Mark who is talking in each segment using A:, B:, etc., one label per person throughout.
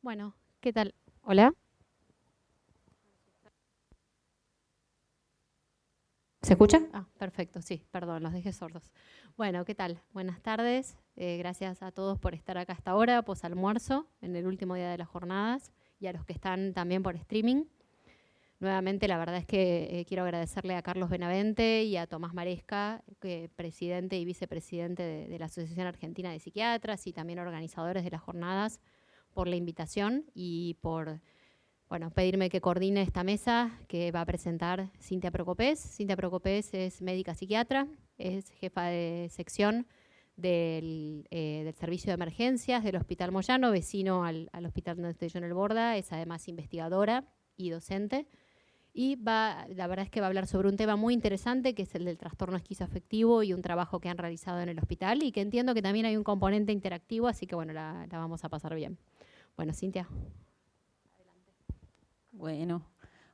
A: Bueno, ¿qué tal? Hola. ¿Se escucha? Perfecto, sí, perdón, los dejé sordos. Bueno, ¿qué tal? Buenas tardes. Gracias a todos por estar acá hasta ahora, almuerzo, en el último día de las jornadas, y a los que están también por streaming. Nuevamente, la verdad es que quiero agradecerle a Carlos Benavente y a Tomás Maresca, presidente y vicepresidente de la Asociación Argentina de Psiquiatras y también organizadores de las jornadas, por la invitación y por pedirme que coordine esta mesa que va a presentar Cintia Procopés. Cintia Procopés es médica psiquiatra, es jefa de sección del servicio de emergencias del Hospital Moyano, vecino al hospital donde estoy yo en el Borda. Es además investigadora y docente. Y la verdad es que va a hablar sobre un tema muy interesante, que es el del trastorno esquizoafectivo y un trabajo que han realizado en el hospital y que entiendo que también hay un componente interactivo, así que la vamos a pasar bien. Bueno, Cintia.
B: Bueno,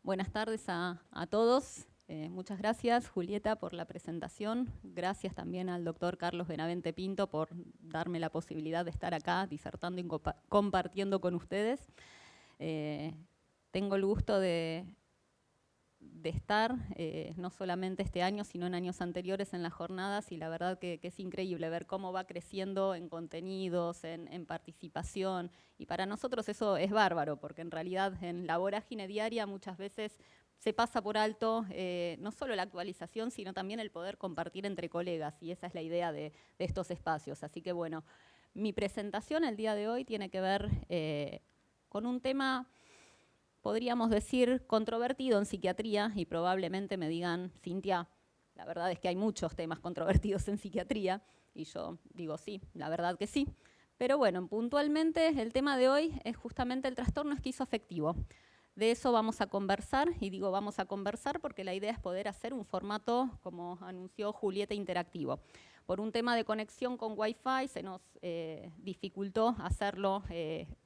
B: buenas tardes a todos. Muchas gracias, Julieta, por la presentación. Gracias también al doctor Carlos Benavente Pinto por darme la posibilidad de estar acá disertando y compartiendo con ustedes. Tengo el gusto de estar no solamente este año, sino en años anteriores en las jornadas, y la verdad que es increíble ver cómo va creciendo en contenidos, en participación, y para nosotros eso es bárbaro, porque en realidad en la vorágine diaria muchas veces se pasa por alto no solo la actualización, sino también el poder compartir entre colegas, y esa es la idea de estos espacios. Así que bueno, mi presentación el día de hoy tiene que ver con un tema, podríamos decir, controvertido en psiquiatría, y probablemente me digan, Cintia, la verdad es que hay muchos temas controvertidos en psiquiatría, y yo digo sí, la verdad que sí. Pero bueno, puntualmente el tema de hoy es justamente el trastorno esquizoafectivo. De eso vamos a conversar, y digo vamos a conversar porque la idea es poder hacer un formato, como anunció Julieta, interactivo. Por un tema de conexión con Wi-Fi se nos dificultó hacerlo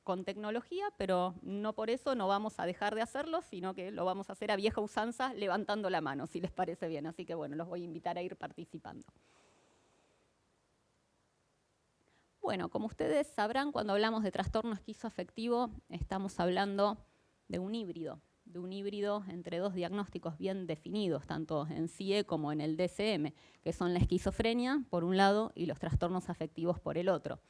B: con tecnología, pero no por eso no vamos a dejar de hacerlo, sino que lo vamos a hacer a vieja usanza, levantando la mano, si les parece bien. Así que bueno, los voy a invitar a ir participando. Bueno, como ustedes sabrán, cuando hablamos de trastorno esquizoafectivo, estamos hablando de un híbrido entre dos diagnósticos bien definidos, tanto en CIE como en el DSM, que son la esquizofrenia por un lado y los trastornos afectivos por el otro.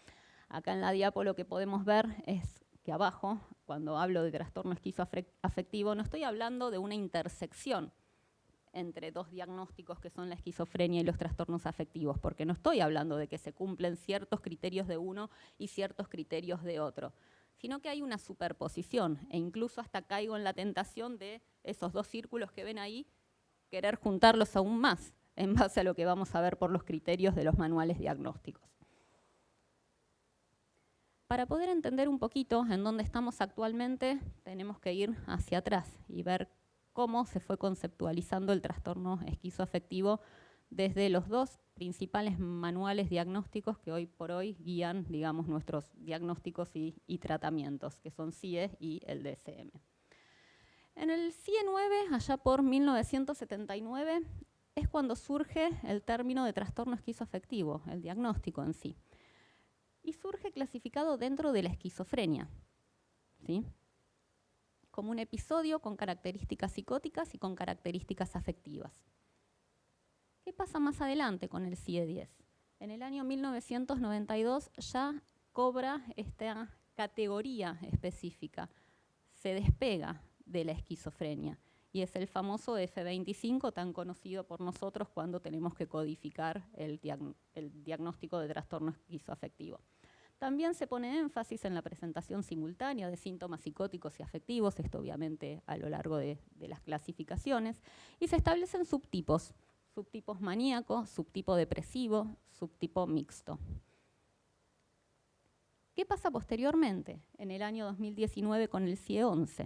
B: Acá en la diapo lo que podemos ver es que abajo, cuando hablo de trastorno esquizoafectivo, no estoy hablando de una intersección entre dos diagnósticos que son la esquizofrenia y los trastornos afectivos, porque no estoy hablando de que se cumplen ciertos criterios de uno y ciertos criterios de otro, sino que hay una superposición, e incluso hasta caigo en la tentación de esos dos círculos que ven ahí, querer juntarlos aún más, en base a lo que vamos a ver por los criterios de los manuales diagnósticos. Para poder entender un poquito en dónde estamos actualmente, tenemos que ir hacia atrás y ver cómo se fue conceptualizando el trastorno esquizoafectivo desde los dos principales manuales diagnósticos que hoy por hoy guían, digamos, nuestros diagnósticos y tratamientos, que son CIE y el DSM. En el CIE 9, allá por 1979, es cuando surge el término de trastorno esquizoafectivo, el diagnóstico en sí. Y surge clasificado dentro de la esquizofrenia, ¿sí?, como un episodio con características psicóticas y con características afectivas. ¿Qué pasa más adelante con el CIE-10? En el año 1992 ya cobra esta categoría específica, se despega de la esquizofrenia, y es el famoso F25 tan conocido por nosotros cuando tenemos que codificar el diagnóstico de trastorno esquizoafectivo. También se pone énfasis en la presentación simultánea de síntomas psicóticos y afectivos, esto obviamente a lo largo de las clasificaciones, y se establecen subtipos maníaco, subtipo depresivo, subtipo mixto. ¿Qué pasa posteriormente, en el año 2019, con el CIE-11?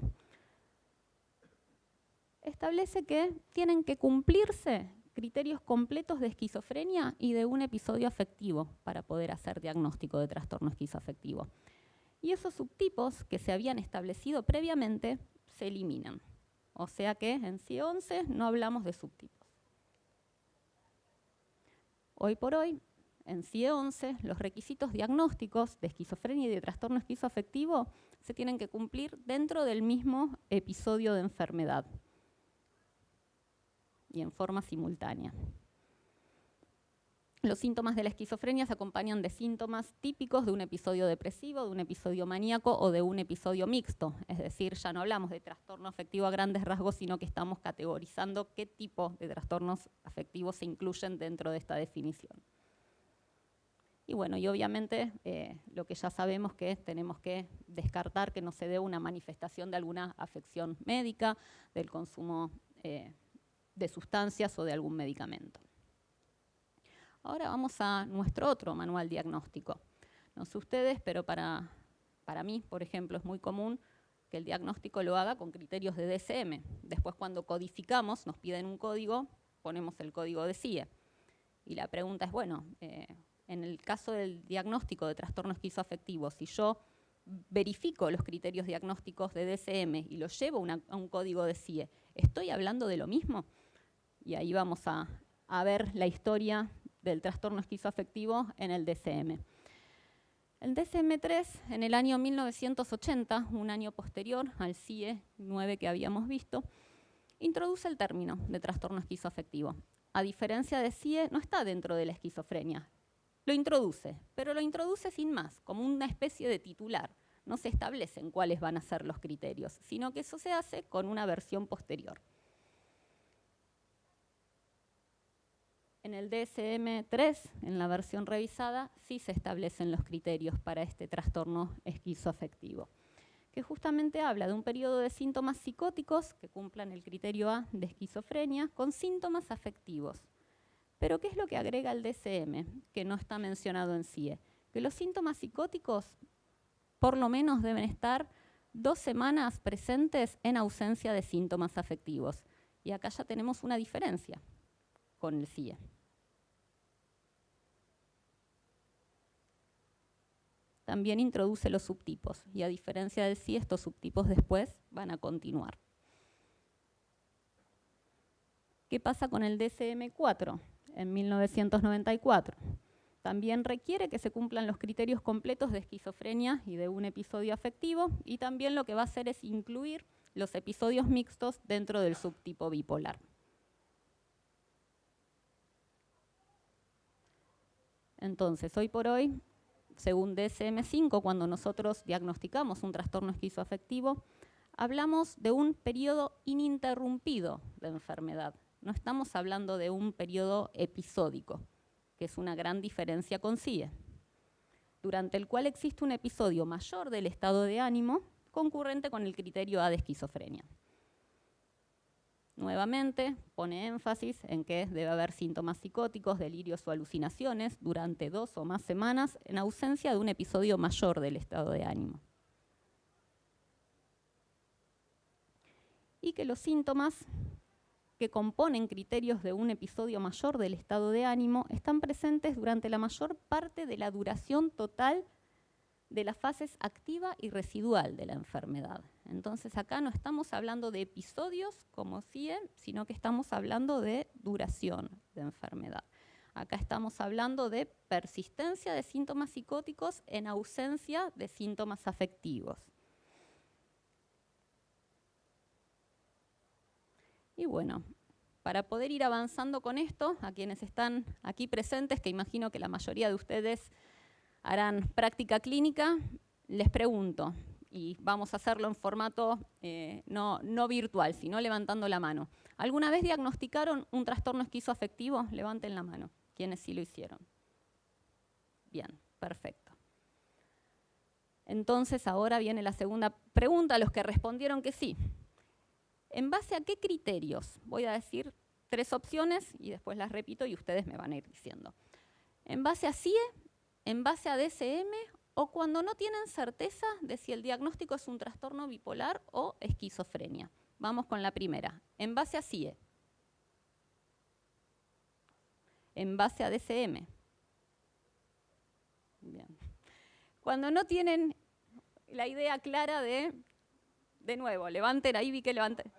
B: Establece que tienen que cumplirse criterios completos de esquizofrenia y de un episodio afectivo para poder hacer diagnóstico de trastorno esquizoafectivo. Y esos subtipos que se habían establecido previamente se eliminan. O sea que en CIE-11 no hablamos de subtipos. Hoy por hoy, en CIE-11, los requisitos diagnósticos de esquizofrenia y de trastorno esquizoafectivo se tienen que cumplir dentro del mismo episodio de enfermedad y en forma simultánea. Los síntomas de la esquizofrenia se acompañan de síntomas típicos de un episodio depresivo, de un episodio maníaco o de un episodio mixto. Es decir, ya no hablamos de trastorno afectivo a grandes rasgos, sino que estamos categorizando qué tipo de trastornos afectivos se incluyen dentro de esta definición. Y bueno, y obviamente lo que ya sabemos que tenemos que descartar que no se dé una manifestación de alguna afección médica, del consumo de sustancias o de algún medicamento. Ahora vamos a nuestro otro manual diagnóstico. No sé ustedes, pero para mí, por ejemplo, es muy común que el diagnóstico lo haga con criterios de DSM. Después, cuando codificamos, nos piden un código, ponemos el código de CIE. Y la pregunta es, bueno, en el caso del diagnóstico de trastorno esquizoafectivo, si yo verifico los criterios diagnósticos de DSM y los llevo a un código de CIE, ¿estoy hablando de lo mismo? Y ahí vamos a ver la historia del trastorno esquizoafectivo en el DSM. El DSM-3, en el año 1980, un año posterior al CIE 9 que habíamos visto, introduce el término de trastorno esquizoafectivo. A diferencia de CIE, no está dentro de la esquizofrenia. Lo introduce, pero lo introduce sin más, como una especie de titular. No se establecen cuáles van a ser los criterios, sino que eso se hace con una versión posterior. En el DSM-3, en la versión revisada, sí se establecen los criterios para este trastorno esquizoafectivo, que justamente habla de un periodo de síntomas psicóticos que cumplan el criterio A de esquizofrenia con síntomas afectivos. Pero ¿qué es lo que agrega el DSM, que no está mencionado en CIE? Que los síntomas psicóticos por lo menos deben estar 2 semanas presentes en ausencia de síntomas afectivos. Y acá ya tenemos una diferencia con el CIE. También introduce los subtipos y a diferencia del CIE, estos subtipos después van a continuar. ¿Qué pasa con el DSM-4 en 1994? También requiere que se cumplan los criterios completos de esquizofrenia y de un episodio afectivo y también lo que va a hacer es incluir los episodios mixtos dentro del subtipo bipolar. Entonces, hoy por hoy, según DSM-5, cuando nosotros diagnosticamos un trastorno esquizoafectivo, hablamos de un periodo ininterrumpido de enfermedad. No estamos hablando de un periodo episódico, que es una gran diferencia con CIE, durante el cual existe un episodio mayor del estado de ánimo concurrente con el criterio A de esquizofrenia. Nuevamente, pone énfasis en que debe haber síntomas psicóticos, delirios o alucinaciones durante 2 o más semanas en ausencia de un episodio mayor del estado de ánimo. Y que los síntomas que componen criterios de un episodio mayor del estado de ánimo están presentes durante la mayor parte de la duración total de las fases activa y residual de la enfermedad. Entonces acá no estamos hablando de episodios como CIE, sino que estamos hablando de duración de enfermedad. Acá estamos hablando de persistencia de síntomas psicóticos en ausencia de síntomas afectivos. Y bueno, para poder ir avanzando con esto, a quienes están aquí presentes, que imagino que la mayoría de ustedes harán práctica clínica, les pregunto, y vamos a hacerlo en formato no virtual, sino levantando la mano. ¿Alguna vez diagnosticaron un trastorno esquizoafectivo? Levanten la mano, quienes sí lo hicieron. Bien, perfecto. Entonces ahora viene la segunda pregunta, a los que respondieron que sí. ¿En base a qué criterios? Voy a decir 3 opciones y después las repito y ustedes me van a ir diciendo. ¿En base a CIE? ¿En base a DSM? ¿O cuando no tienen certeza de si el diagnóstico es un trastorno bipolar o esquizofrenia? Vamos con la primera. ¿En base a CIE? ¿En base a DSM? Bien. Cuando no tienen la idea clara de nuevo, levanten, ahí vi que levanten.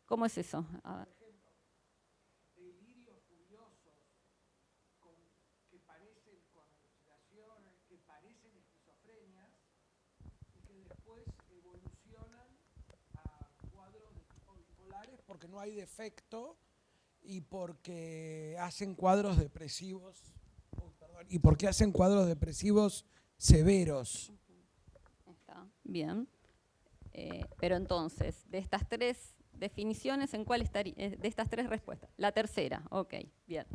B: ¿Cómo es eso? A ver.
C: Por ejemplo, delirios furiosos que parecen con alucinaciones después evolucionan a cuadros de tipo bipolares porque no hay defecto y porque hacen cuadros depresivos, y porque hacen cuadros depresivos severos.
B: Está bien. Pero entonces, de estas tres definiciones, ¿en cuál estaría? De estas tres respuestas. La tercera, ok, bien.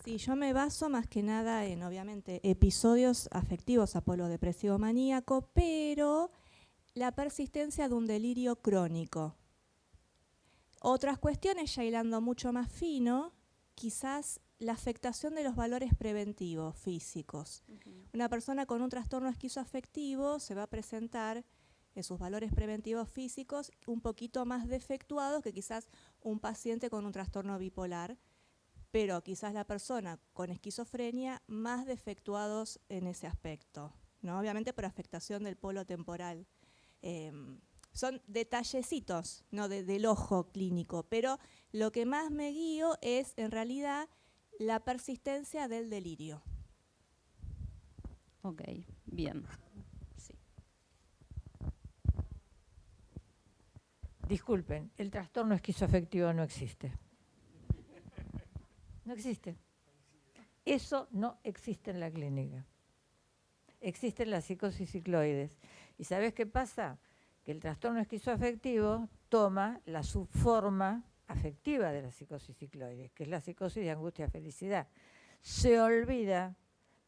D: Sí, yo me baso más que nada en, obviamente, episodios afectivos apolodepresivo maníaco, pero la persistencia de un delirio crónico. Otras cuestiones, ya hilando mucho más fino, quizás la afectación de los valores preventivos físicos. Una persona con un trastorno esquizoafectivo se va a presentar en sus valores preventivos físicos un poquito más defectuados que quizás un paciente con un trastorno bipolar, pero quizás la persona con esquizofrenia más defectuados en ese aspecto, ¿no? Obviamente por afectación del polo temporal. Son detallecitos, ¿no? Del ojo clínico, pero lo que más me guío es en realidad la persistencia del delirio.
B: Ok, bien. Sí.
E: Disculpen, el trastorno esquizoafectivo no existe. No existe. Eso no existe en la clínica. Existen las psicosis cicloides. ¿Y sabes qué pasa? Que el trastorno esquizoafectivo toma la subforma afectiva de la psicosis cicloides, que es la psicosis de angustia-felicidad. Se olvida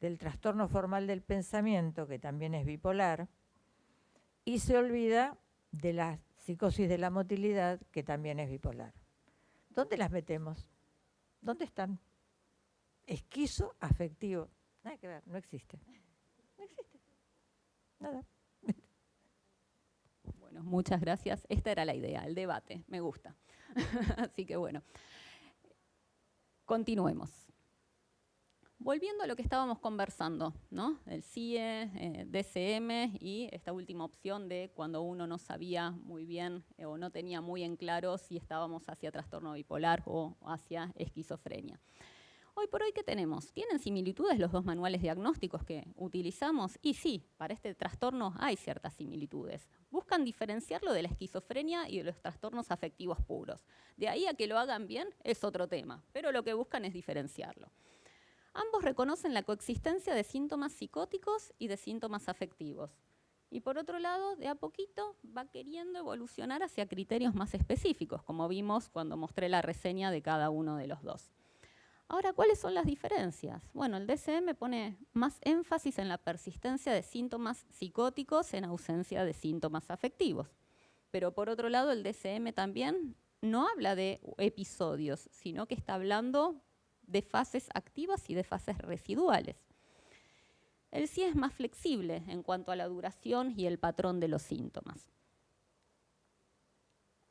E: del trastorno formal del pensamiento, que también es bipolar, y se olvida de la psicosis de la motilidad, que también es bipolar. ¿Dónde las metemos? ¿Dónde están? Esquizoafectivo. Nada que ver, no existe. No existe. Nada.
B: Bueno, muchas gracias. Esta era la idea, el debate, me gusta. Así que bueno, continuemos. Volviendo a lo que estábamos conversando, ¿no? El CIE, DSM y esta última opción de cuando uno no sabía muy bien o no tenía muy en claro si estábamos hacia trastorno bipolar o hacia esquizofrenia. Hoy por hoy, ¿qué tenemos? ¿Tienen similitudes los dos manuales diagnósticos que utilizamos? Y sí, para este trastorno hay ciertas similitudes. Buscan diferenciarlo de la esquizofrenia y de los trastornos afectivos puros. De ahí a que lo hagan bien es otro tema, pero lo que buscan es diferenciarlo. Ambos reconocen la coexistencia de síntomas psicóticos y de síntomas afectivos. Y por otro lado, de a poquito va queriendo evolucionar hacia criterios más específicos, como vimos cuando mostré la reseña de cada uno de los dos. Ahora, ¿cuáles son las diferencias? Bueno, el DSM pone más énfasis en la persistencia de síntomas psicóticos en ausencia de síntomas afectivos. Pero por otro lado, el DSM también no habla de episodios, sino que está hablando de fases activas y de fases residuales. El CIE es más flexible en cuanto a la duración y el patrón de los síntomas.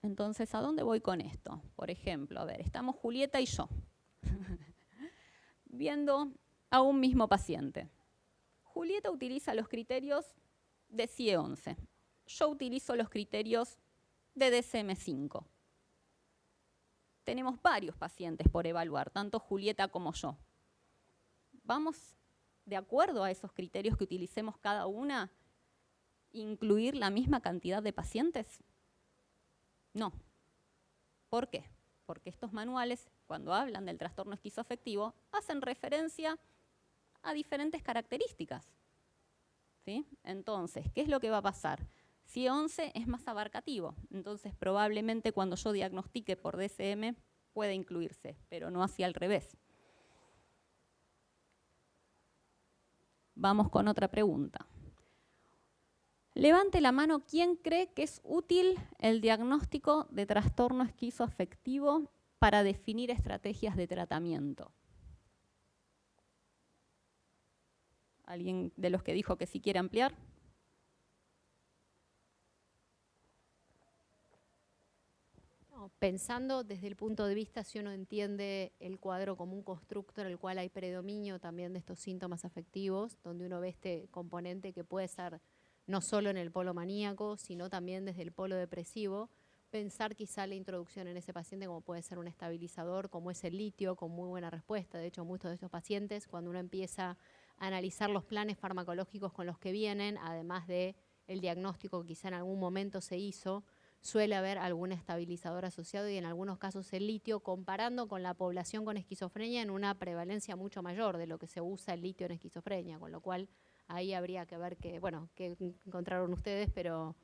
B: Entonces, ¿a dónde voy con esto? Por ejemplo, a ver, estamos Julieta y yo viendo a un mismo paciente. Julieta utiliza los criterios de CIE-11. Yo utilizo los criterios de DSM-5. Tenemos varios pacientes por evaluar, tanto Julieta como yo. ¿Vamos de acuerdo a esos criterios que utilicemos cada una, incluir la misma cantidad de pacientes? No. ¿Por qué? Porque estos manuales, cuando hablan del trastorno esquizoafectivo, hacen referencia a diferentes características. ¿Sí? Entonces, ¿qué es lo que va a pasar? CIE-11 es más abarcativo, entonces probablemente cuando yo diagnostique por DSM puede incluirse, pero no así al revés. Vamos con otra pregunta. Levante la mano quién cree que es útil el diagnóstico de trastorno esquizoafectivo para definir estrategias de tratamiento. ¿Alguien de los que dijo que sí quiere ampliar?
A: No, pensando desde el punto de vista, si uno entiende el cuadro como un constructo en el cual hay predominio también de estos síntomas afectivos, donde uno ve este componente que puede ser no solo en el polo maníaco, sino también desde el polo depresivo, pensar quizá la introducción en ese paciente como puede ser un estabilizador, como es el litio, con muy buena respuesta. De hecho, muchos de estos pacientes, cuando uno empieza analizar los planes farmacológicos con los que vienen, además de el diagnóstico que quizá en algún momento se hizo, suele haber algún estabilizador asociado y en algunos casos el litio, comparando con la población con esquizofrenia, en una prevalencia mucho mayor de lo que se usa el litio en esquizofrenia, con lo cual ahí habría que ver qué encontraron ustedes, pero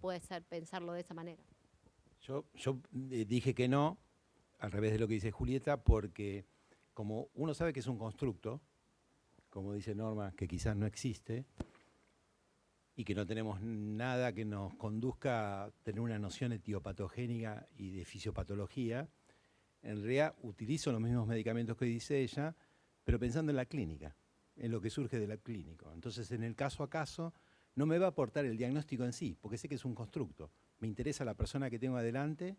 A: puede ser pensarlo de esa manera.
F: Yo dije que no, al revés de lo que dice Julieta, porque como uno sabe que es un constructo, como dice Norma, que quizás no existe, y que no tenemos nada que nos conduzca a tener una noción etiopatogénica y de fisiopatología, en realidad utilizo los mismos medicamentos que dice ella, pero pensando en la clínica, en lo que surge del clínico. Entonces, en el caso a caso, no me va a aportar el diagnóstico en sí, porque sé que es un constructo. Me interesa la persona que tengo adelante,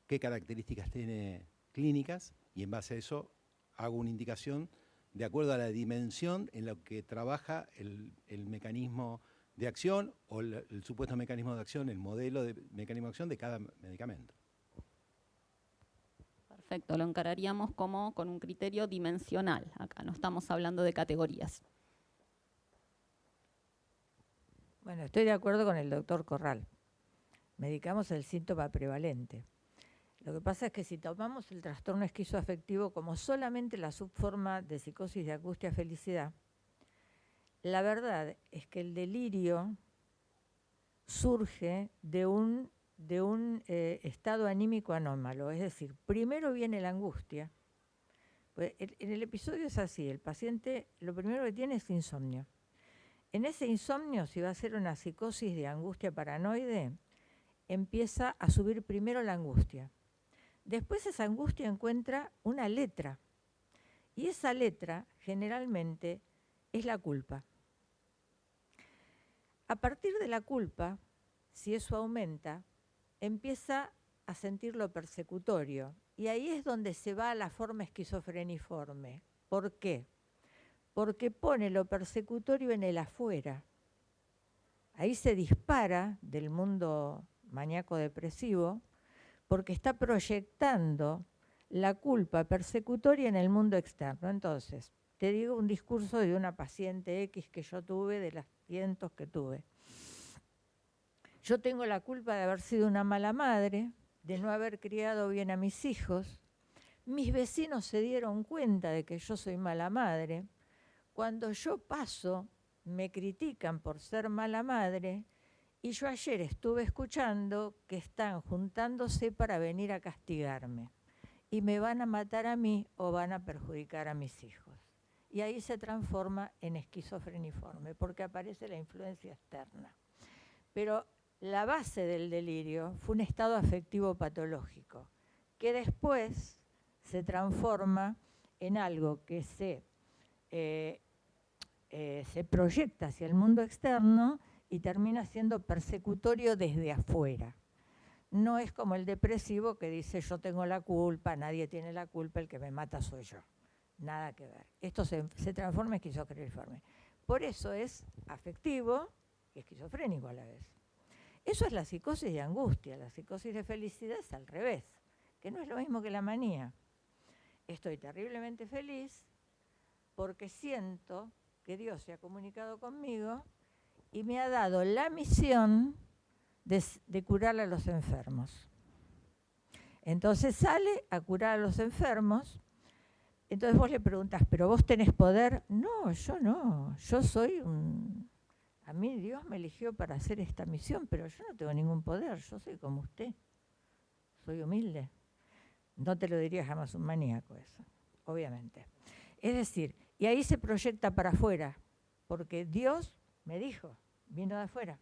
F: qué características tiene clínicas, y en base a eso hago una indicación de acuerdo a la dimensión en la que trabaja el mecanismo de acción o el supuesto mecanismo de acción, el modelo de mecanismo de acción de cada medicamento.
B: Perfecto, lo encararíamos como con un criterio dimensional. Acá no estamos hablando de categorías.
E: Bueno, estoy de acuerdo con el doctor Corral. Medicamos el síntoma prevalente. Lo que pasa es que si tomamos el trastorno esquizoafectivo como solamente la subforma de psicosis de angustia-felicidad, la verdad es que el delirio surge de un estado anímico anómalo. Es decir, primero viene la angustia. Pues en el episodio es así, el paciente lo primero que tiene es insomnio. En ese insomnio, si va a ser una psicosis de angustia paranoide, empieza a subir primero la angustia. Después esa angustia encuentra una letra, y esa letra generalmente es la culpa. A partir de la culpa, si eso aumenta, empieza a sentir lo persecutorio, y ahí es donde se va a la forma esquizofreniforme. ¿Por qué? Porque pone lo persecutorio en el afuera. Ahí se dispara del mundo maníaco-depresivo, porque está proyectando la culpa persecutoria en el mundo externo. Entonces, te digo un discurso de una paciente X que yo tuve, de las cientos que tuve. Yo tengo la culpa de haber sido una mala madre, de no haber criado bien a mis hijos. Mis vecinos se dieron cuenta de que yo soy mala madre. Cuando yo paso, me critican por ser mala madre, y yo ayer estuve escuchando que están juntándose para venir a castigarme y me van a matar a mí o van a perjudicar a mis hijos. Y ahí se transforma en esquizofreniforme porque aparece la influencia externa. Pero la base del delirio fue un estado afectivo patológico que después se transforma en algo que se proyecta hacia el mundo externo y termina siendo persecutorio desde afuera. No es como el depresivo que dice yo tengo la culpa, nadie tiene la culpa, el que me mata soy yo. Nada que ver. Esto se transforma en esquizofreniforme. Por eso es afectivo y esquizofrénico a la vez. Eso es la psicosis de angustia. La psicosis de felicidad es al revés, que no es lo mismo que la manía. Estoy terriblemente feliz porque siento que Dios se ha comunicado conmigo y me ha dado la misión de curar a los enfermos. Entonces sale a curar a los enfermos. Entonces vos le preguntás, ¿pero vos tenés poder? No, yo no. Yo soy a mí Dios me eligió para hacer esta misión, pero yo no tengo ningún poder. Yo soy como usted. Soy humilde. No te lo diría jamás un maníaco eso, obviamente. Es decir, y ahí se proyecta para afuera, porque Dios me dijo, vino de afuera.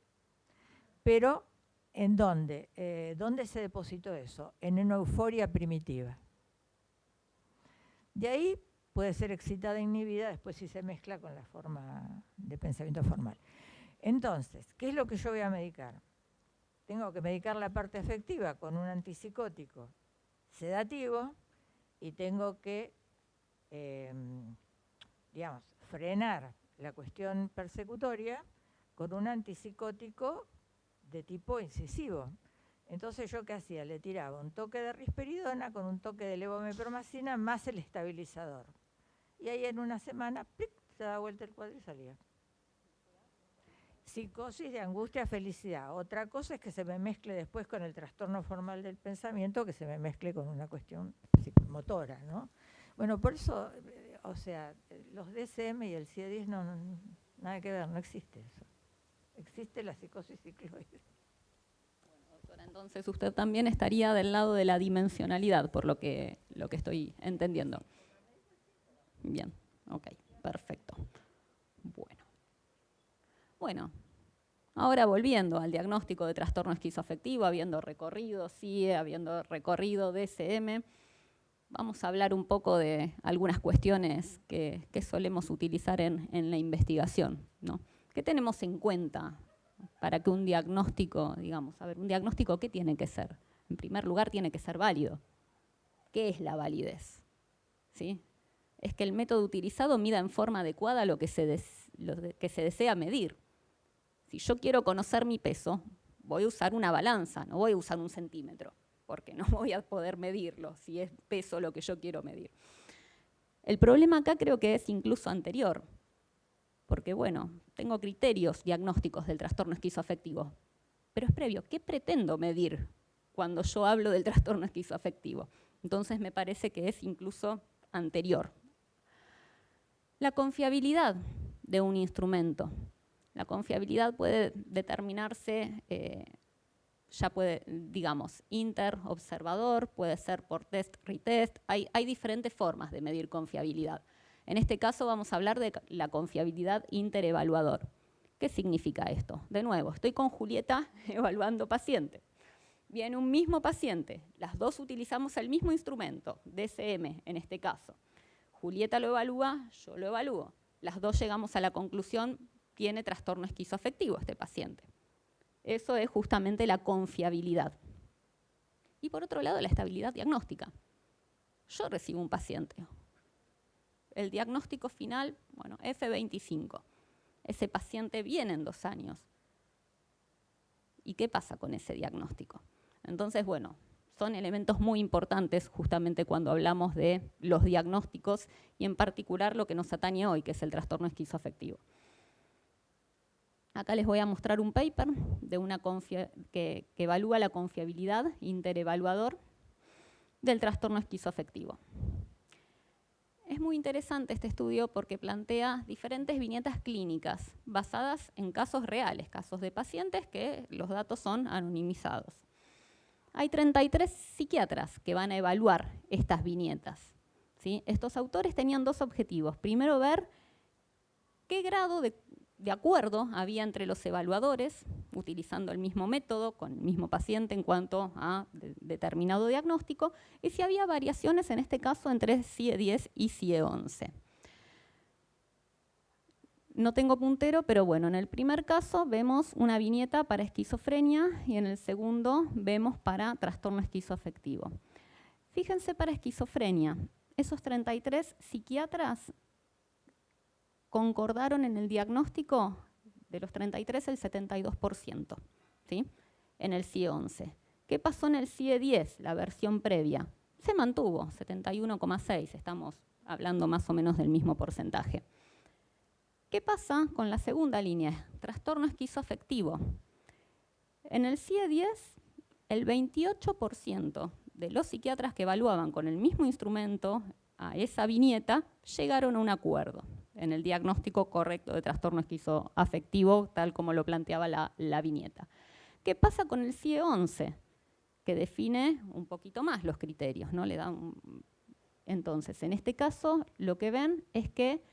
E: Pero, ¿en dónde? ¿Dónde se depositó eso? En una euforia primitiva. De ahí puede ser excitada e inhibida, después si se mezcla con la forma de pensamiento formal. Entonces, ¿qué es lo que yo voy a medicar? Tengo que medicar la parte afectiva con un antipsicótico sedativo y tengo que, frenar la cuestión persecutoria con un antipsicótico de tipo incisivo. Entonces, ¿yo qué hacía? Le tiraba un toque de risperidona con un toque de levomepromacina más el estabilizador. Y ahí en una semana, ¡plic!, se daba vuelta el cuadro y salía. Psicosis de angustia, felicidad. Otra cosa es que se me mezcle después con el trastorno formal del pensamiento, que se me mezcle con una cuestión psicomotora, ¿no? Bueno, por eso, o sea, los DSM y el CIE-10 nada que ver, no existe eso. Existe la psicosis cicloide.
B: Bueno, doctora, entonces usted también estaría del lado de la dimensionalidad, por lo que estoy entendiendo. Bien, ok, perfecto. Bueno, ahora volviendo al diagnóstico de trastorno esquizoafectivo, habiendo recorrido CIE, habiendo recorrido DSM, vamos a hablar un poco de algunas cuestiones que solemos utilizar en la investigación, ¿no? ¿Qué tenemos en cuenta para que un diagnóstico, digamos, a ver, un diagnóstico qué tiene que ser? En primer lugar, tiene que ser válido. ¿Qué es la validez? ¿Sí? Es que el método utilizado mida en forma adecuada lo que se desea medir. Si yo quiero conocer mi peso, voy a usar una balanza, no voy a usar un centímetro, porque no voy a poder medirlo si es peso lo que yo quiero medir. El problema acá creo que es incluso anterior, porque bueno, tengo criterios diagnósticos del trastorno esquizoafectivo, pero es previo. ¿Qué pretendo medir cuando yo hablo del trastorno esquizoafectivo? Entonces me parece que es incluso anterior. La confiabilidad de un instrumento. La confiabilidad puede determinarse, ya puede, digamos, interobservador, puede ser por test-retest. Hay diferentes formas de medir confiabilidad. En este caso vamos a hablar de la confiabilidad interevaluador. ¿Qué significa esto? De nuevo, estoy con Julieta evaluando paciente. Viene un mismo paciente, las dos utilizamos el mismo instrumento, DSM en este caso. Julieta lo evalúa, yo lo evalúo. Las dos llegamos a la conclusión, tiene trastorno esquizoafectivo este paciente. Eso es justamente la confiabilidad. Y por otro lado, la estabilidad diagnóstica. Yo recibo un paciente. El diagnóstico final, bueno, F25. Ese paciente viene en 2 años. ¿Y qué pasa con ese diagnóstico? Entonces, bueno, son elementos muy importantes justamente cuando hablamos de los diagnósticos y en particular lo que nos atañe hoy, que es el trastorno esquizoafectivo. Acá les voy a mostrar un paper de que evalúa la confiabilidad interevaluador del trastorno esquizoafectivo. Es muy interesante este estudio porque plantea diferentes viñetas clínicas basadas en casos reales, casos de pacientes que los datos son anonimizados. Hay 33 psiquiatras que van a evaluar estas viñetas, ¿sí? Estos autores tenían 2 objetivos. Primero, ver qué grado de acuerdo había entre los evaluadores, utilizando el mismo método, con el mismo paciente en cuanto a determinado diagnóstico, y si había variaciones, en este caso, entre CIE-10 y CIE-11. No tengo puntero, pero bueno, en el primer caso vemos una viñeta para esquizofrenia y en el segundo vemos para trastorno esquizoafectivo. Fíjense para esquizofrenia, esos 33 psiquiatras concordaron en el diagnóstico, de los 33 el 72%, ¿sí? En el CIE-11. ¿Qué pasó en el CIE-10, la versión previa? Se mantuvo, 71,6, estamos hablando más o menos del mismo porcentaje. ¿Qué pasa con la segunda línea? Trastorno esquizoafectivo. En el CIE-10, el 28% de los psiquiatras que evaluaban con el mismo instrumento a esa viñeta llegaron a un acuerdo en el diagnóstico correcto de trastorno esquizoafectivo, tal como lo planteaba la viñeta. ¿Qué pasa con el CIE-11? Que define un poquito más los criterios, ¿no? Entonces, en este caso, lo que ven es que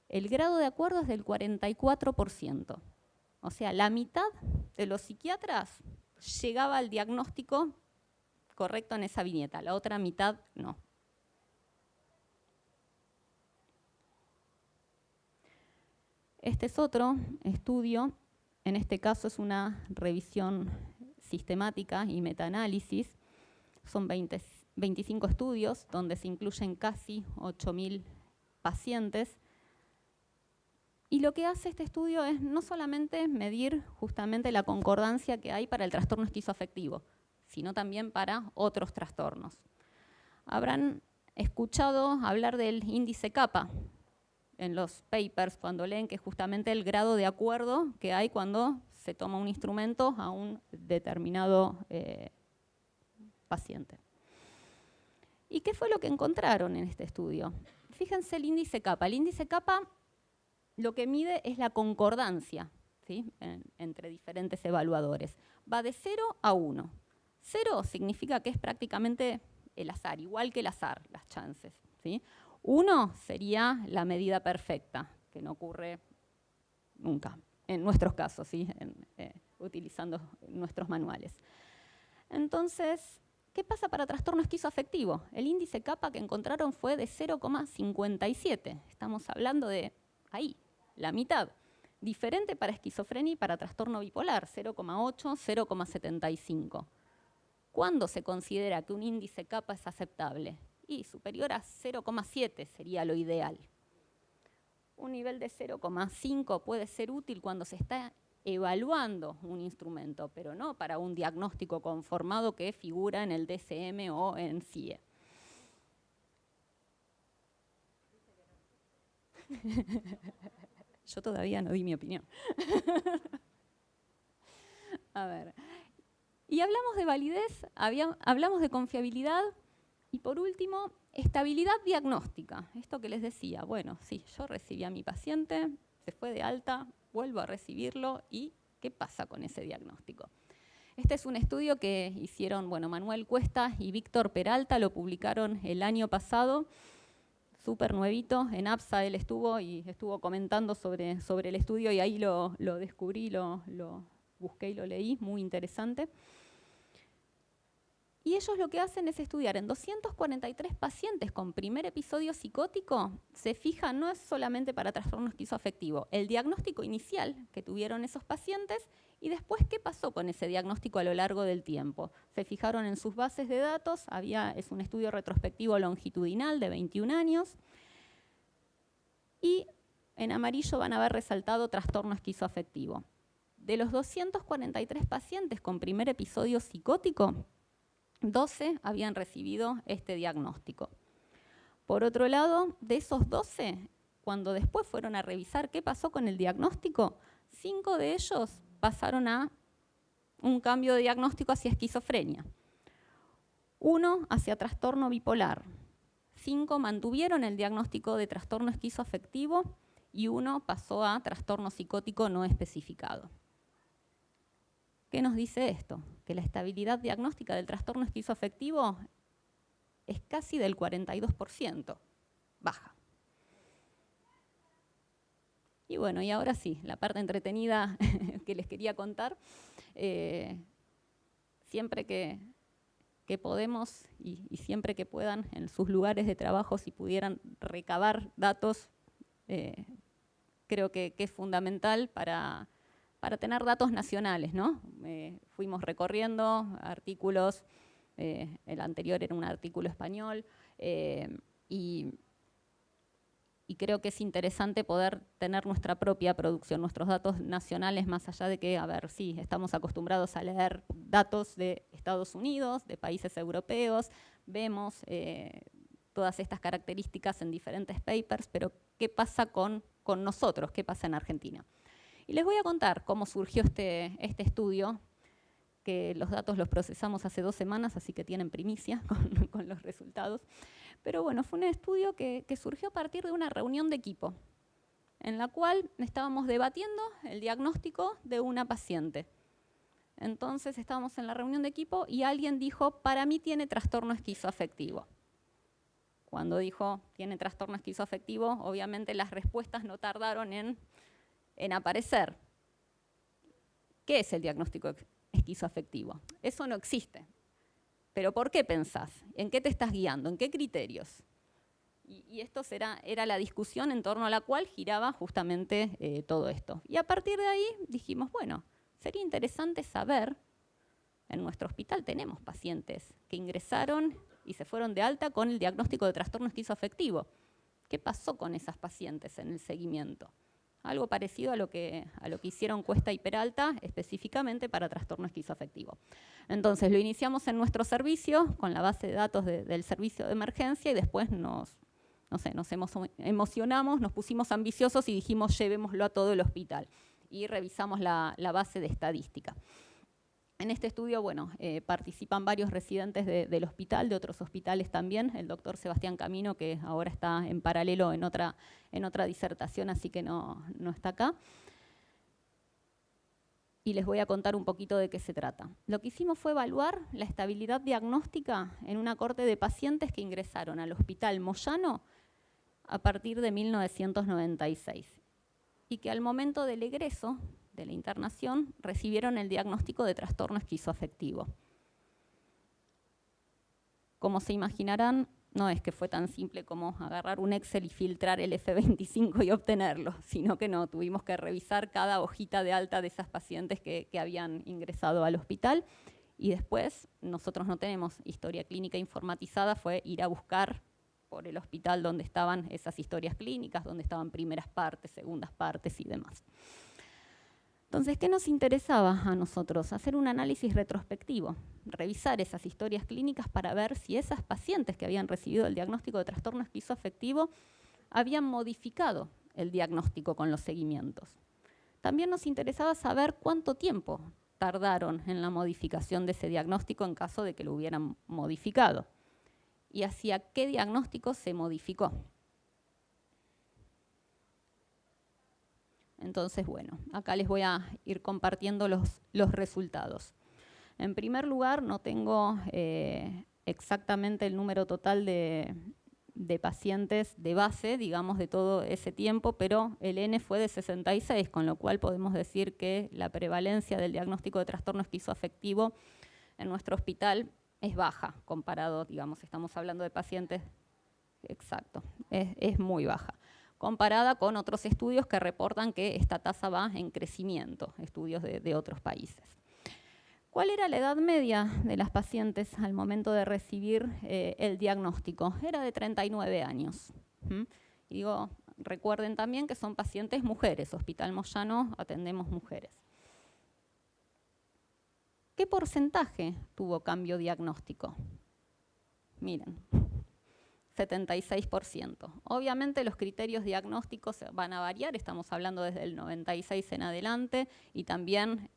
B: el grado de acuerdo es del 44%. O sea, la mitad de los psiquiatras llegaba al diagnóstico correcto en esa viñeta, la otra mitad no. Este es otro estudio, en este caso es una revisión sistemática y metaanálisis. Son 25 estudios donde se incluyen casi 8.000 pacientes. Y lo que hace este estudio es no solamente medir justamente la concordancia que hay para el trastorno esquizoafectivo, sino también para otros trastornos. Habrán escuchado hablar del índice CAPA. en los papers cuando leen, que es justamente el grado de acuerdo que hay cuando se toma un instrumento a un determinado paciente. ¿Y qué fue lo que encontraron en este estudio? Fíjense el índice kappa. El índice kappa lo que mide es la concordancia, ¿sí?, entre diferentes evaluadores. Va de 0 a 1. 0 significa que es prácticamente el azar, igual que el azar, las chances, ¿sí? 1 sería la medida perfecta, que no ocurre nunca, en nuestros casos, ¿sí?, utilizando nuestros manuales. Entonces, ¿qué pasa para trastorno esquizoafectivo? El índice kappa que encontraron fue de 0,57. Estamos hablando de ahí, la mitad. Diferente para esquizofrenia y para trastorno bipolar, 0,8, 0,75. ¿Cuándo se considera que un índice kappa es aceptable? Y superior a 0,7 sería lo ideal. Un nivel de 0,5 puede ser útil cuando se está evaluando un instrumento, pero no para un diagnóstico conformado que figura en el DSM o en CIE. Yo todavía no di mi opinión. A ver. Y hablamos de validez, hablamos de confiabilidad y por último, estabilidad diagnóstica. Esto que les decía, bueno, sí, yo recibí a mi paciente, se fue de alta, vuelvo a recibirlo y ¿qué pasa con ese diagnóstico? Este es un estudio que hicieron, bueno, Manuel Cuesta y Víctor Peralta, lo publicaron el año pasado, súper nuevito, en APSA él estuvo comentando sobre el estudio y ahí lo descubrí, lo busqué y lo leí, muy interesante. Y ellos lo que hacen es estudiar en 243 pacientes con primer episodio psicótico, se fijan, no es solamente para trastorno esquizoafectivo, el diagnóstico inicial que tuvieron esos pacientes y después qué pasó con ese diagnóstico a lo largo del tiempo. Se fijaron en sus bases de datos, es un estudio retrospectivo longitudinal de 21 años y en amarillo van a ver resaltado trastorno esquizoafectivo. De los 243 pacientes con primer episodio psicótico, 12 habían recibido este diagnóstico. Por otro lado, de esos 12, cuando después fueron a revisar qué pasó con el diagnóstico, 5 de ellos pasaron a un cambio de diagnóstico hacia esquizofrenia, 1 hacia trastorno bipolar, 5 mantuvieron el diagnóstico de trastorno esquizoafectivo y 1 pasó a trastorno psicótico no especificado. ¿Qué nos dice esto? Que la estabilidad diagnóstica del trastorno esquizoafectivo es casi del 42%, baja. Y bueno, y ahora sí, la parte entretenida que les quería contar. Siempre que podemos y siempre que puedan en sus lugares de trabajo, si pudieran recabar datos, creo que es fundamental para tener datos nacionales, ¿no? Fuimos recorriendo artículos, el anterior era un artículo español, y creo que es interesante poder tener nuestra propia producción, nuestros datos nacionales, más allá de que, a ver, sí, estamos acostumbrados a leer datos de Estados Unidos, de países europeos, vemos todas estas características en diferentes papers, pero ¿qué pasa con nosotros? ¿Qué pasa en Argentina? Y les voy a contar cómo surgió este estudio, que los datos los procesamos hace 2 semanas, así que tienen primicia con los resultados. Pero bueno, fue un estudio que surgió a partir de una reunión de equipo, en la cual estábamos debatiendo el diagnóstico de una paciente. Entonces estábamos en la reunión de equipo y alguien dijo, para mí tiene trastorno esquizoafectivo. Cuando dijo, tiene trastorno esquizoafectivo, obviamente las respuestas no tardaron en aparecer. ¿Qué es el diagnóstico esquizoafectivo? Eso no existe. ¿Pero por qué pensás? ¿En qué te estás guiando? ¿En qué criterios? Y esto era la discusión en torno a la cual giraba justamente todo esto. Y a partir de ahí dijimos, bueno, sería interesante saber, en nuestro hospital tenemos pacientes que ingresaron y se fueron de alta con el diagnóstico de trastorno esquizoafectivo. ¿Qué pasó con esas pacientes en el seguimiento? Algo parecido a lo que hicieron Cuesta y Peralta, específicamente para trastorno esquizoafectivo. Entonces, lo iniciamos en nuestro servicio, con la base de datos del servicio de emergencia, y después nos no sé, nos emocionamos, nos pusimos ambiciosos y dijimos llevémoslo a todo el hospital. Y revisamos la base de estadística. En este estudio, bueno, participan varios residentes del hospital, de otros hospitales también, el doctor Sebastián Camino, que ahora está en paralelo en otra disertación, así que no está acá. Y les voy a contar un poquito de qué se trata. Lo que hicimos fue evaluar la estabilidad diagnóstica en una corte de pacientes que ingresaron al Hospital Moyano a partir de 1996 y que al momento del egreso de la internación recibieron el diagnóstico de trastorno esquizoafectivo. Como se imaginarán, no es que fue tan simple como agarrar un Excel y filtrar el F25 y obtenerlo, sino que no, tuvimos que revisar cada hojita de alta de esas pacientes que habían ingresado al hospital y después nosotros no tenemos historia clínica informatizada, fue ir a buscar por el hospital donde estaban esas historias clínicas, donde estaban primeras partes, segundas partes y demás. Entonces, ¿qué nos interesaba a nosotros? Hacer un análisis retrospectivo, revisar esas historias clínicas para ver si esas pacientes que habían recibido el diagnóstico de trastorno esquizoafectivo habían modificado el diagnóstico con los seguimientos. También nos interesaba saber cuánto tiempo tardaron en la modificación de ese diagnóstico en caso de que lo hubieran modificado y hacia qué diagnóstico se modificó. Entonces, bueno, acá les voy a ir compartiendo los resultados. En primer lugar, no tengo exactamente el número total de pacientes de base, digamos, de todo ese tiempo, pero el N fue de 66, con lo cual podemos decir que la prevalencia del diagnóstico de trastorno esquizoafectivo en nuestro hospital es baja, comparado, digamos, estamos hablando de pacientes, exacto, es muy baja, comparada con otros estudios que reportan que esta tasa va en crecimiento, estudios de otros países. ¿Cuál era la edad media de las pacientes al momento de recibir el diagnóstico? Era de 39 años. Y digo, recuerden también que son pacientes mujeres, Hospital Moyano atendemos mujeres. ¿Qué porcentaje tuvo cambio diagnóstico? Miren. 76%. Obviamente los criterios diagnósticos van a variar, estamos hablando desde el 96 en adelante y también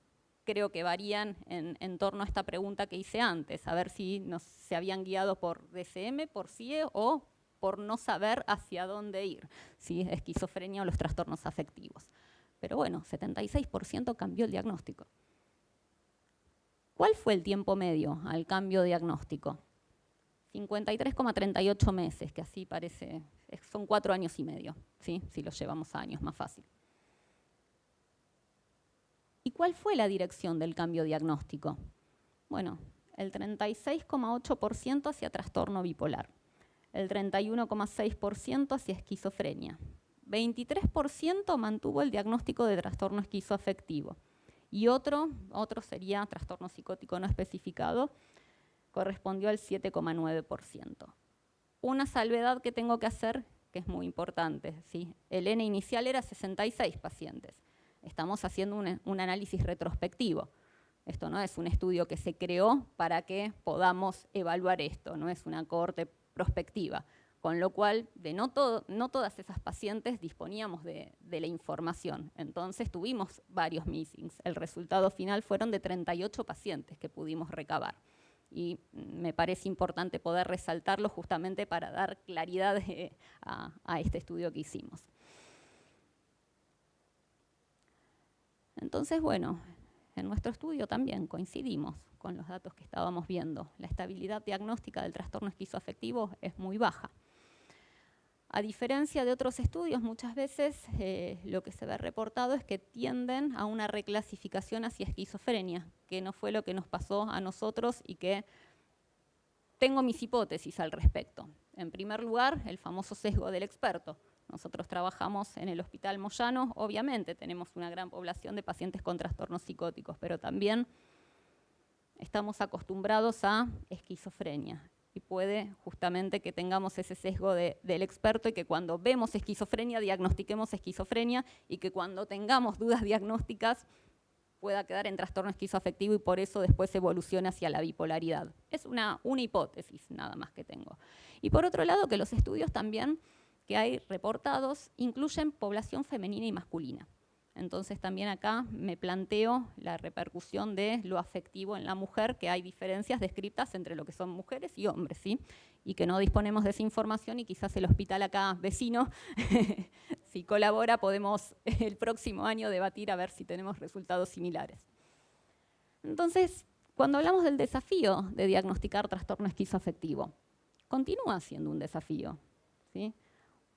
B: creo que varían en torno a esta pregunta que hice antes, a ver si se habían guiado por DSM, por CIE o por no saber hacia dónde ir, si esquizofrenia o los trastornos afectivos. Pero bueno, 76% cambió el diagnóstico. ¿Cuál fue el tiempo medio al cambio diagnóstico? 53,38 meses, que así parece, son 4 años y medio, ¿sí? Si los llevamos a años, más fácil. ¿Y cuál fue la dirección del cambio diagnóstico? Bueno, el 36,8% hacia trastorno bipolar, el 31,6% hacia esquizofrenia, 23% mantuvo el diagnóstico de trastorno esquizoafectivo y otro sería trastorno psicótico no especificado, correspondió al 7,9%. Una salvedad que tengo que hacer, que es muy importante, ¿sí? El N inicial era 66 pacientes. Estamos haciendo un análisis retrospectivo. Esto no es un estudio que se creó para que podamos evaluar esto, no es una cohorte prospectiva. Con lo cual, no todas esas pacientes disponíamos de la información. Entonces tuvimos varios missings. El resultado final fueron de 38 pacientes que pudimos recabar. Y me parece importante poder resaltarlo justamente para dar claridad a este estudio que hicimos. Entonces, bueno, en nuestro estudio también coincidimos con los datos que estábamos viendo. La estabilidad diagnóstica del trastorno esquizoafectivo es muy baja. A diferencia de otros estudios, muchas veces lo que se ve reportado es que tienden a una reclasificación hacia esquizofrenia, que no fue lo que nos pasó a nosotros y que tengo mis hipótesis al respecto. En primer lugar, el famoso sesgo del experto. Nosotros trabajamos en el Hospital Moyano, obviamente tenemos una gran población de pacientes con trastornos psicóticos, pero también estamos acostumbrados a esquizofrenia. Y puede justamente que tengamos ese sesgo del experto y que cuando vemos esquizofrenia diagnostiquemos esquizofrenia y que cuando tengamos dudas diagnósticas pueda quedar en trastorno esquizoafectivo y por eso después evoluciona hacia la bipolaridad. Es una hipótesis nada más que tengo. Y por otro lado que los estudios también que hay reportados incluyen población femenina y masculina. Entonces también acá me planteo la repercusión de lo afectivo en la mujer, que hay diferencias descritas entre lo que son mujeres y hombres, ¿sí? Y que no disponemos de esa información y quizás el hospital acá vecino, si colabora, podemos el próximo año debatir a ver si tenemos resultados similares. Entonces, cuando hablamos del desafío de diagnosticar trastorno esquizoafectivo, continúa siendo un desafío, ¿sí?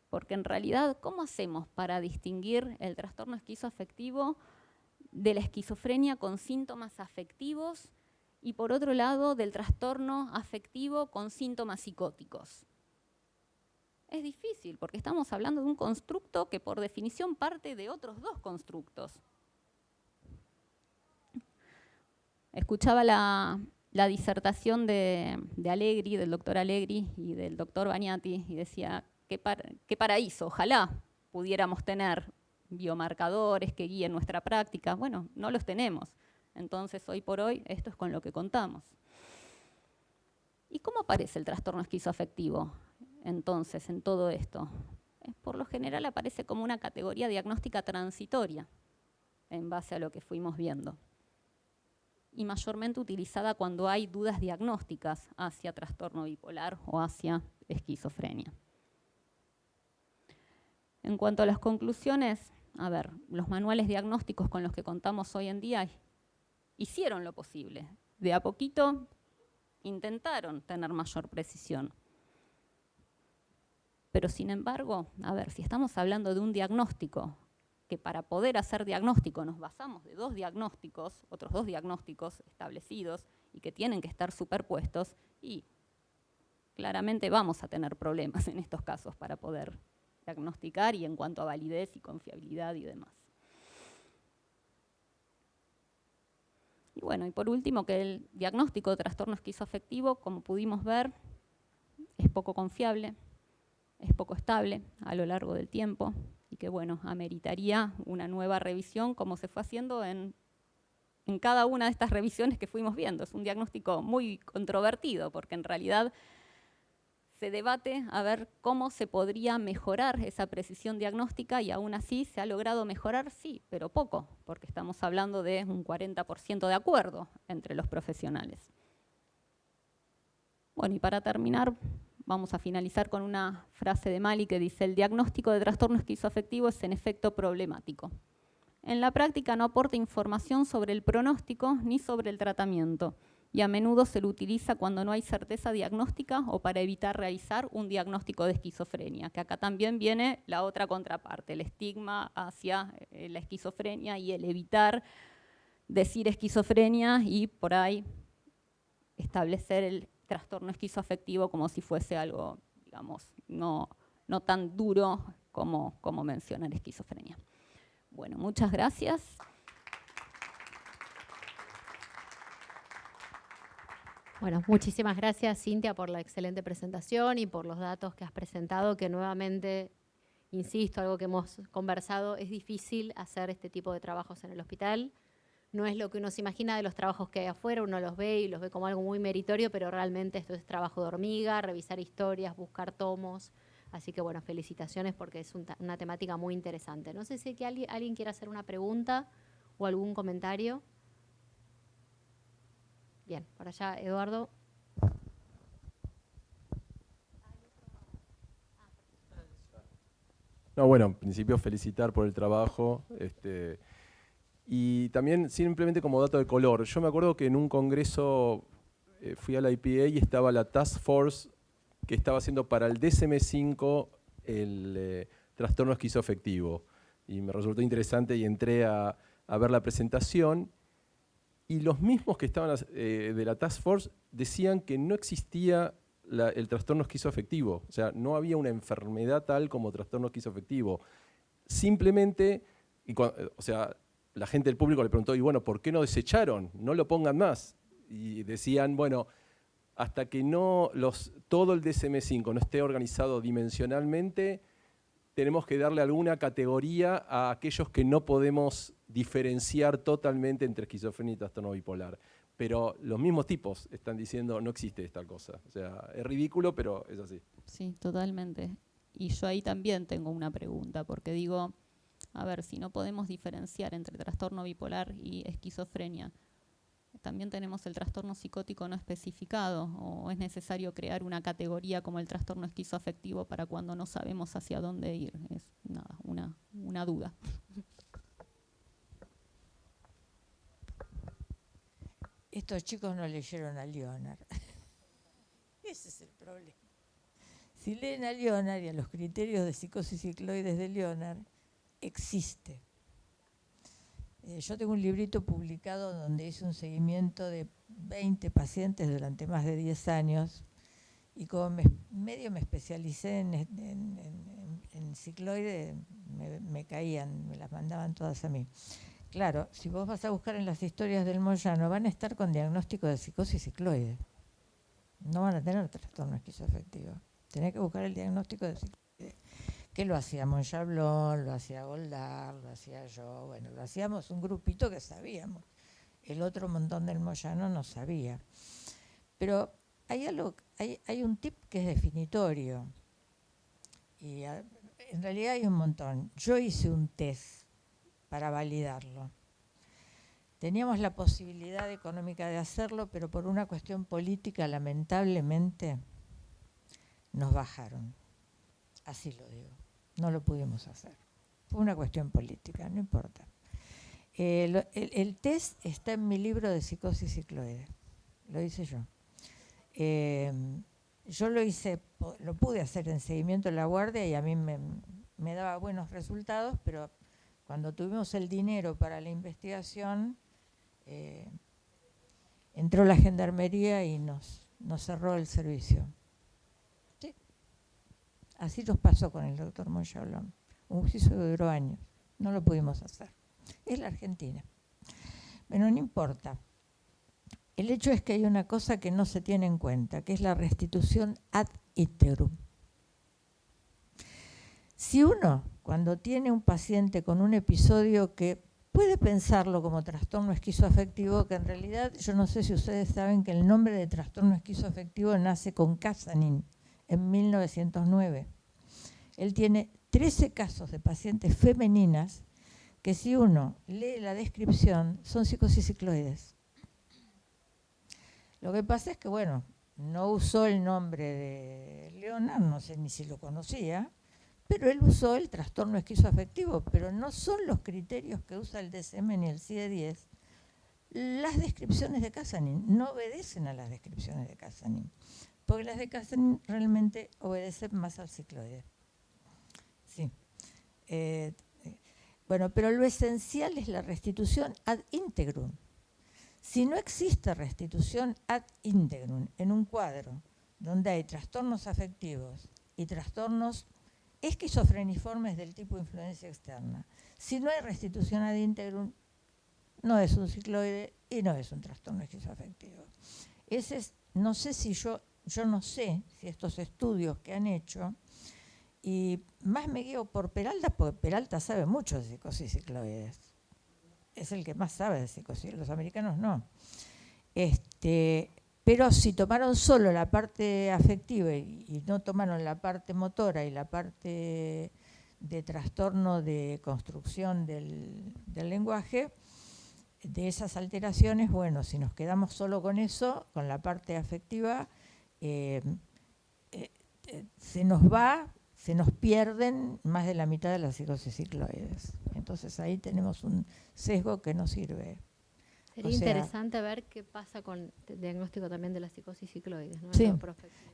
B: Porque en realidad, ¿cómo hacemos para distinguir el trastorno esquizoafectivo de la esquizofrenia con síntomas afectivos y, por otro lado, del trastorno afectivo con síntomas psicóticos? Es difícil, porque estamos hablando de un constructo que, por definición, parte de otros dos constructos. Escuchaba la disertación de Allegri, del doctor Allegri y del doctor Bagnati, y decía, qué paraíso, ojalá pudiéramos tener biomarcadores que guíen nuestra práctica. Bueno, no los tenemos. Entonces, hoy por hoy, esto es con lo que contamos. ¿Y cómo aparece el trastorno esquizoafectivo, entonces, en todo esto? Por lo general aparece como una categoría diagnóstica transitoria, en base a lo que fuimos viendo. Y mayormente utilizada cuando hay dudas diagnósticas hacia trastorno bipolar o hacia esquizofrenia. En cuanto a las conclusiones, a ver, los manuales diagnósticos con los que contamos hoy en día hicieron lo posible. De a poquito intentaron tener mayor precisión. Pero sin embargo, a ver, si estamos hablando de un diagnóstico, que para poder hacer diagnóstico nos basamos de dos diagnósticos, otros dos diagnósticos establecidos y que tienen que estar superpuestos, y claramente vamos a tener problemas en estos casos para poder diagnosticar y en cuanto a validez y confiabilidad y demás. Y bueno, y por último, que el diagnóstico de trastorno esquizoafectivo, como pudimos ver, es poco confiable, es poco estable a lo largo del tiempo y que, bueno, ameritaría una nueva revisión como se fue haciendo en cada una de estas revisiones que fuimos viendo. Es un diagnóstico muy controvertido porque en realidad se debate a ver cómo se podría mejorar esa precisión diagnóstica y aún así se ha logrado mejorar, sí, pero poco, porque estamos hablando de un 40% de acuerdo entre los profesionales. Bueno, y para terminar, vamos a finalizar con una frase de Mali que dice: el diagnóstico de trastorno esquizoafectivo es en efecto problemático. En la práctica no aporta información sobre el pronóstico ni sobre el tratamiento, y a menudo se lo utiliza cuando no hay certeza diagnóstica o para evitar realizar un diagnóstico de esquizofrenia, que acá también viene la otra contraparte, el estigma hacia la esquizofrenia y el evitar decir esquizofrenia y por ahí establecer el trastorno esquizoafectivo como si fuese algo, digamos, no tan duro como mencionar esquizofrenia. Bueno, muchas gracias.
A: Bueno, muchísimas gracias, Cintia, por la excelente presentación y por los datos que has presentado, que nuevamente, insisto, algo que hemos conversado, es difícil hacer este tipo de trabajos en el hospital. No es lo que uno se imagina de los trabajos que hay afuera, uno los ve y los ve como algo muy meritorio, pero realmente esto es trabajo de hormiga, revisar historias, buscar tomos. Así que, bueno, felicitaciones porque es una temática muy interesante. No sé si alguien quiere hacer una pregunta o algún comentario. Bien, por allá, Eduardo.
G: No, bueno, en principio felicitar por el trabajo. Y también simplemente como dato de color, yo me acuerdo que en un congreso fui a la IPA y estaba la Task Force que estaba haciendo para el DSM-5 el trastorno esquizoafectivo. Y me resultó interesante y entré a ver la presentación. Y los mismos que estaban de la Task Force decían que no existía el trastorno esquizoafectivo. O sea, no había una enfermedad tal como trastorno esquizoafectivo. Simplemente, o sea, la gente del público le preguntó, y bueno, ¿por qué no desecharon? No lo pongan más. Y decían, bueno, hasta que todo el DSM-5 no esté organizado dimensionalmente, tenemos que darle alguna categoría a aquellos que no podemos diferenciar totalmente entre esquizofrenia y trastorno bipolar. Pero los mismos tipos están diciendo no existe esta cosa. O sea, es ridículo, pero es así.
B: Sí, totalmente. Y yo ahí también tengo una pregunta, porque digo, a ver, si no podemos diferenciar entre trastorno bipolar y esquizofrenia, también tenemos el trastorno psicótico no especificado, o es necesario crear una categoría como el trastorno esquizoafectivo para cuando no sabemos hacia dónde ir. Es nada, una duda.
E: Estos chicos no leyeron a Leonard. Ese es el problema. Si leen a Leonard y a los criterios de psicosis cicloides de Leonard, existe. Yo tengo un librito publicado donde hice un seguimiento de 20 pacientes durante más de 10 años y como medio me especialicé en cicloide, me caían, me las mandaban todas a mí. Claro, si vos vas a buscar en las historias del Moyano, van a estar con diagnóstico de psicosis cicloide. No van a tener trastorno esquizoafectivo. Tenés que buscar el diagnóstico de psicosis, que lo hacía Monchablón, lo hacía Goldar, lo hacía yo, bueno, lo hacíamos un grupito que sabíamos. El otro montón del Moyano no sabía. Pero hay un tip que es definitorio. Y en realidad hay un montón. Yo hice un test para validarlo. Teníamos la posibilidad económica de hacerlo, pero por una cuestión política, lamentablemente, nos bajaron. Así lo digo. No lo pudimos hacer. Fue una cuestión política, no importa. El test está en mi libro de psicosis cicloide. Lo hice yo. Yo lo pude hacer en seguimiento de la guardia y a mí me daba buenos resultados, pero cuando tuvimos el dinero para la investigación, entró la gendarmería y nos cerró el servicio. ¿Sí? Así nos pasó con el doctor Monchablón. Un juicio que duró años. No lo pudimos hacer. Es la Argentina. Pero no importa. El hecho es que hay una cosa que no se tiene en cuenta, que es la restitución ad integrum. Si uno, cuando tiene un paciente con un episodio que puede pensarlo como trastorno esquizoafectivo, que en realidad, yo no sé si ustedes saben que el nombre de trastorno esquizoafectivo nace con Casanin en 1909. Él tiene 13 casos de pacientes femeninas que si uno lee la descripción son psicosis cicloides. Lo que pasa es que, bueno, no usó el nombre de Leonard, no sé ni si lo conocía, pero él usó el trastorno esquizoafectivo, pero no son los criterios que usa el DSM ni el CIE-10. Las descripciones de Casanin no obedecen a las descripciones de Casanin, porque las de Casanin realmente obedecen más al cicloide. Sí. Bueno, pero lo esencial es la restitución ad integrum. Si no existe restitución ad integrum en un cuadro donde hay trastornos afectivos y trastornos esquizofreniformes del tipo influencia externa, si no hay restitución ad integrum, no es un cicloide y no es un trastorno esquizoafectivo. No sé si yo no sé si estos estudios que han hecho, y más me guío por Peralta, porque Peralta sabe mucho de psicosis cicloides. Es el que más sabe de psicosis, los americanos no. Pero si tomaron solo la parte afectiva y no tomaron la parte motora y la parte de trastorno de construcción del lenguaje, de esas alteraciones, bueno, si nos quedamos solo con eso, con la parte afectiva, se nos pierden más de la mitad de las psicosis cicloides. Entonces ahí tenemos un sesgo que no sirve.
A: Sería interesante ver qué pasa con el diagnóstico también de la psicosis cicloides, ¿no?
E: Sí.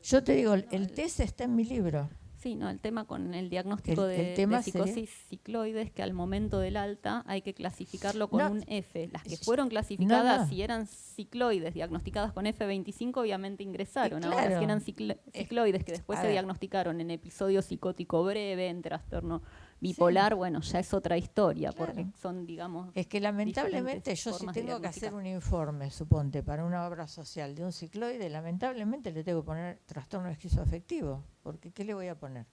E: Yo te digo, el test está en mi libro.
B: Sí, no, el tema con el diagnóstico de psicosis cicloides, que al momento del alta hay que clasificarlo con un F. Las que fueron clasificadas, si eran cicloides diagnosticadas con F25, obviamente ingresaron.
E: Claro.
B: Ahora, si eran cicloides que después se diagnosticaron en episodio psicótico breve, en trastorno bipolar, bueno, ya es otra historia, porque son, digamos...
E: Es que lamentablemente yo si tengo que hacer un informe, suponte, para una obra social de un cicloide, lamentablemente le tengo que poner trastorno esquizoafectivo, porque ¿qué le voy a poner?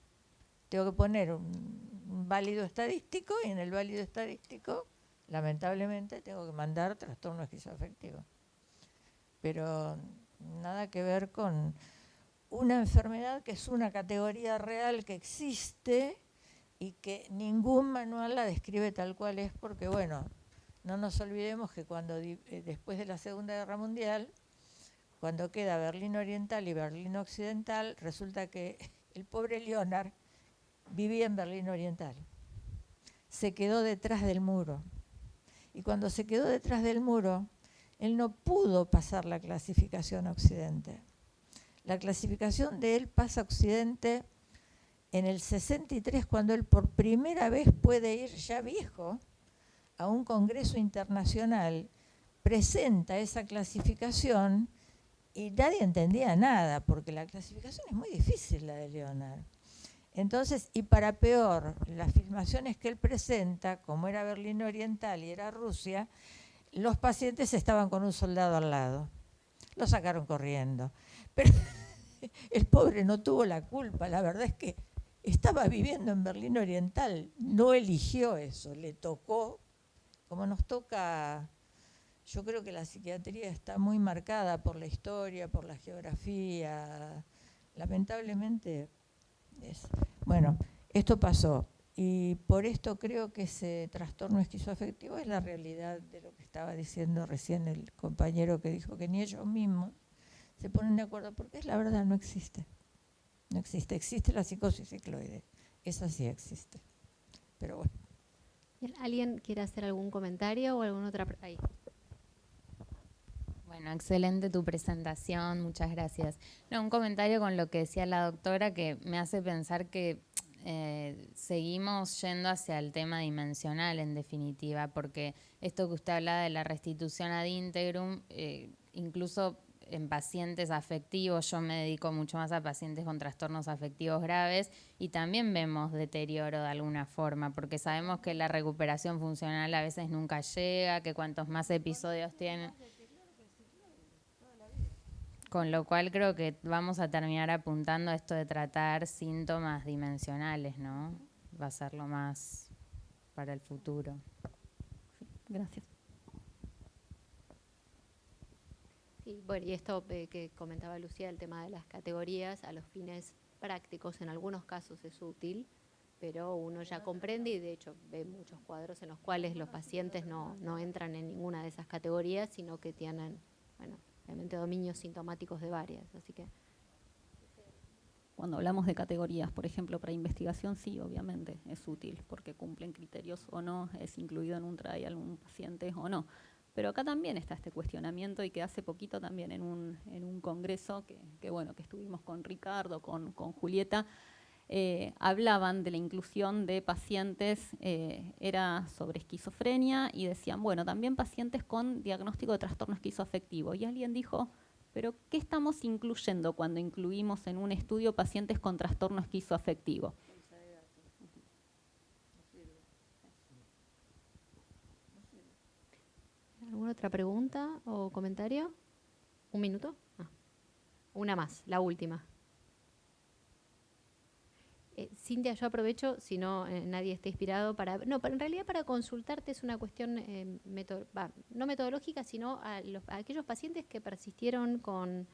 E: Tengo que poner un válido estadístico y en el válido estadístico, lamentablemente, tengo que mandar trastorno esquizoafectivo. Pero nada que ver con una enfermedad que es una categoría real que existe y que ningún manual la describe tal cual es, porque bueno, no nos olvidemos que cuando después de la Segunda Guerra Mundial, cuando queda Berlín Oriental y Berlín Occidental, resulta que el pobre Leonard vivía en Berlín Oriental. Se quedó detrás del muro. Y cuando se quedó detrás del muro, él no pudo pasar la clasificación a Occidente. La clasificación de él pasa a Occidente en el 63, cuando él por primera vez puede ir ya viejo a un congreso internacional, presenta esa clasificación y nadie entendía nada, porque la clasificación es muy difícil, la de Leonard. Entonces, y para peor, las filmaciones que él presenta, como era Berlín Oriental y era Rusia, los pacientes estaban con un soldado al lado. Lo sacaron corriendo. Pero el pobre no tuvo la culpa, la verdad es que estaba viviendo en Berlín Oriental, no eligió eso, le tocó, como nos toca. Yo creo que la psiquiatría está muy marcada por la historia, por la geografía. Lamentablemente, bueno, esto pasó. Y por esto creo que ese trastorno esquizoafectivo es la realidad de lo que estaba diciendo recién el compañero que dijo que ni ellos mismos se ponen de acuerdo, porque es la verdad, no existe. No existe. Existe la psicosis cicloide. Esa sí existe. Pero bueno.
A: ¿Alguien quiere hacer algún comentario o alguna otra? Ahí.
H: Bueno, excelente tu presentación, muchas gracias. No, un comentario con lo que decía la doctora que me hace pensar que seguimos yendo hacia el tema dimensional en definitiva, porque esto que usted habla de la restitución ad integrum, incluso en pacientes afectivos, yo me dedico mucho más a pacientes con trastornos afectivos graves y también vemos deterioro de alguna forma, porque sabemos que la recuperación funcional a veces nunca llega, que cuantos más episodios tienen. Con lo cual creo que vamos a terminar apuntando a esto de tratar síntomas dimensionales, ¿no? Va a ser lo más para el futuro.
B: Sí, gracias.
A: Sí, bueno, y esto que comentaba Lucía, el tema de las categorías, a los fines prácticos en algunos casos es útil, pero uno ya comprende y de hecho ve muchos cuadros en los cuales los pacientes no entran en ninguna de esas categorías, sino que tienen, bueno, obviamente dominios sintomáticos de varias, así que.
B: Cuando hablamos de categorías, por ejemplo, para investigación, sí, obviamente es útil, porque cumplen criterios o no, es incluido en un trial un paciente o no. Pero acá también está este cuestionamiento y que hace poquito también en un congreso que bueno, que estuvimos con Ricardo, con Julieta, hablaban de la inclusión de pacientes, era sobre esquizofrenia y decían, bueno, también pacientes con diagnóstico de trastorno esquizoafectivo. Y alguien dijo, pero ¿qué estamos incluyendo cuando incluimos en un estudio pacientes con trastorno esquizoafectivo?
A: ¿Alguna otra pregunta o comentario? ¿Un minuto? Una más, la última. Cintia, yo aprovecho, si no nadie está inspirado, en realidad para consultarte es una cuestión no metodológica, sino a aquellos pacientes que persistieron con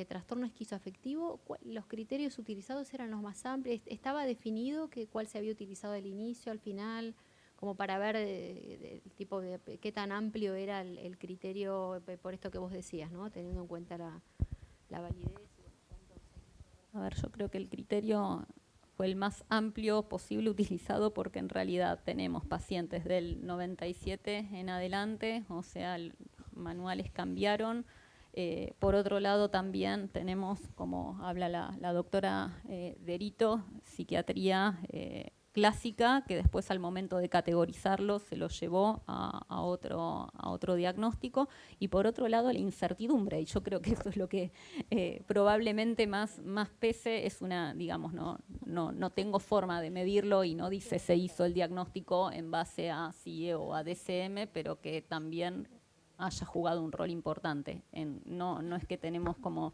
A: trastorno esquizoafectivo, los criterios utilizados eran los más amplios, ¿estaba definido cuál se había utilizado al inicio, al final, como para ver el tipo de qué tan amplio era el criterio, por esto que vos decías, ¿no? Teniendo en cuenta la validez?
B: A ver, yo creo que el criterio fue el más amplio posible utilizado porque en realidad tenemos pacientes del 97 en adelante, o sea, manuales cambiaron. Por otro lado también tenemos, como habla la doctora Derito, psiquiatría clásica, que después al momento de categorizarlo se lo llevó a otro diagnóstico, y por otro lado la incertidumbre, y yo creo que eso es lo que probablemente más pese, es una, digamos, no tengo forma de medirlo y no dice se hizo el diagnóstico en base a CIE o a DSM, pero que también haya jugado un rol importante. No es que tenemos como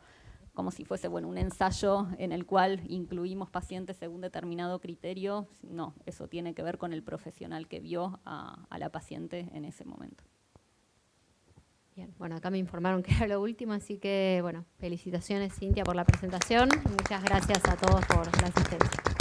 B: si fuese un ensayo en el cual incluimos pacientes según determinado criterio. No, eso tiene que ver con el profesional que vio a la paciente en ese momento.
A: Bien. Bien, bueno, acá me informaron que era lo último, así que, bueno, felicitaciones, Cintia, por la presentación. Muchas gracias a todos por la asistencia.